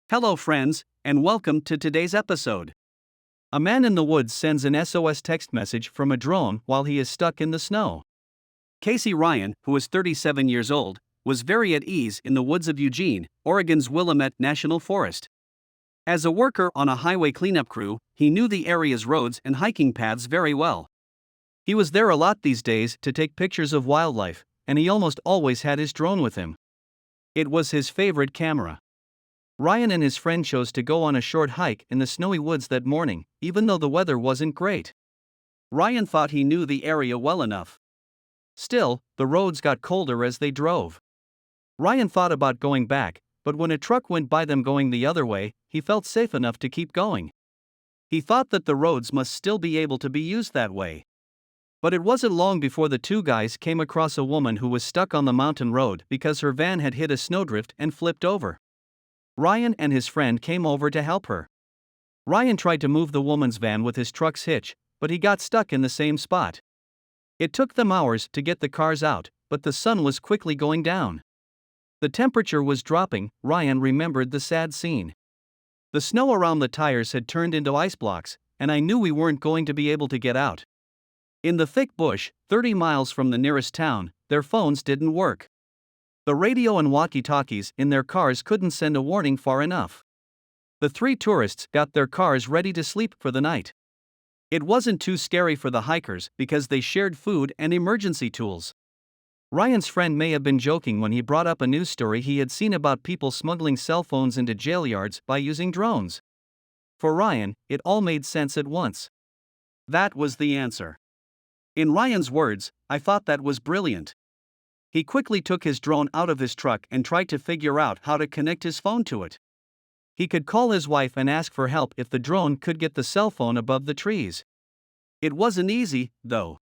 Hello, friends, and welcome to today's episode. A man in the woods sends an SOS text message from a drone while he is stuck in the snow. Casey Ryan, who is 37 years old, was very at ease in the woods of Eugene, Oregon's Willamette National Forest. As a worker on a highway cleanup crew, he knew the area's roads and hiking paths very well. He was there a lot these days to take pictures of wildlife, and he almost always had his drone with him. It was his favorite camera. Ryan and his friend chose to go on a short hike in the snowy woods that morning, even though the weather wasn't great. Ryan thought he knew the area well enough. Still, the roads got colder as they drove. Ryan thought about going back, but when a truck went by them going the other way, he felt safe enough to keep going. He thought that the roads must still be able to be used that way. But it wasn't long before the two guys came across a woman who was stuck on the mountain road because her van had hit a snowdrift and flipped over. Ryan and his friend came over to help her. Ryan tried to move the woman's van with his truck's hitch, but he got stuck in the same spot. It took them hours to get the cars out, but the sun was quickly going down. The temperature was dropping. Ryan remembered the sad scene. The snow around the tires had turned into ice blocks, and I knew we weren't going to be able to get out. In the thick bush, 30 miles from the nearest town, their phones didn't work. The radio and walkie-talkies in their cars couldn't send a warning far enough. The three tourists got their cars ready to sleep for the night. It wasn't too scary for the hikers because they shared food and emergency tools. Ryan's friend may have been joking when he brought up a news story he had seen about people smuggling cell phones into jail yards by using drones. For Ryan, it all made sense at once. That was the answer. In Ryan's words, "I thought that was brilliant." He quickly took his drone out of his truck and tried to figure out how to connect his phone to it. He could call his wife and ask for help if the drone could get the cell phone above the trees. It wasn't easy, though.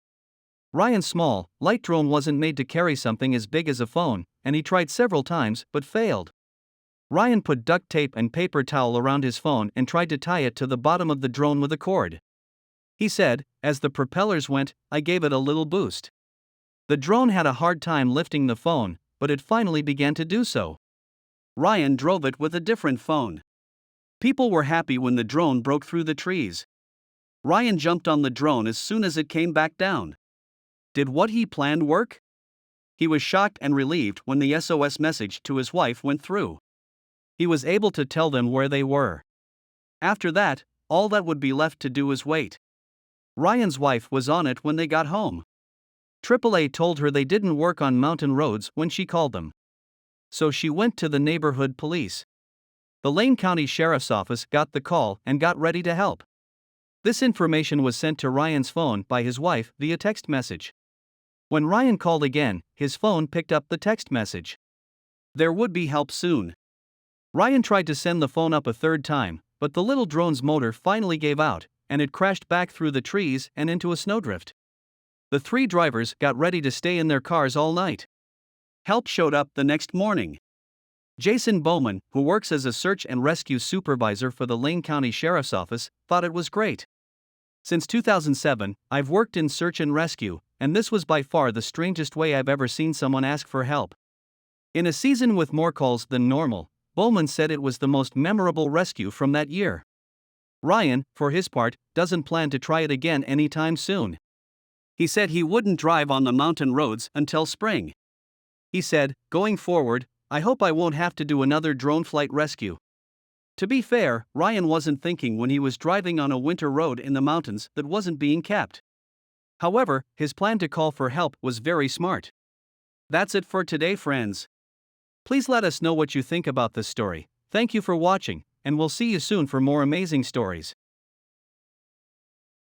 Ryan's small, light drone wasn't made to carry something as big as a phone, and he tried several times but failed. Ryan put duct tape and paper towel around his phone and tried to tie it to the bottom of the drone with a cord. He said, as the propellers went, I gave it a little boost. The drone had a hard time lifting the phone, but it finally began to do so. Ryan drove it with a different phone. People were happy when the drone broke through the trees. Ryan jumped on the drone as soon as it came back down. Did what he planned work? He was shocked and relieved when the SOS message to his wife went through. He was able to tell them where they were. After that, all that would be left to do was wait. Ryan's wife was on it when they got home. AAA told her they didn't work on mountain roads when she called them. So she went to the neighborhood police. The Lane County Sheriff's Office got the call and got ready to help. This information was sent to Ryan's phone by his wife via text message. When Ryan called again, his phone picked up the text message. There would be help soon. Ryan tried to send the phone up a third time, but the little drone's motor finally gave out, and it crashed back through the trees and into a snowdrift. The three drivers got ready to stay in their cars all night. Help showed up the next morning. Jason Bowman, who works as a search and rescue supervisor for the Lane County Sheriff's Office, thought it was great. Since 2007, I've worked in search and rescue, and this was by far the strangest way I've ever seen someone ask for help. In a season with more calls than normal, Bowman said it was the most memorable rescue from that year. Ryan, for his part, doesn't plan to try it again anytime soon. He said he wouldn't drive on the mountain roads until spring. He said, going forward, I hope I won't have to do another drone flight rescue. To be fair, Ryan wasn't thinking when he was driving on a winter road in the mountains that wasn't being kept. However, his plan to call for help was very smart. That's it for today, friends. Please let us know what you think about this story. Thank you for watching, and we'll see you soon for more amazing stories.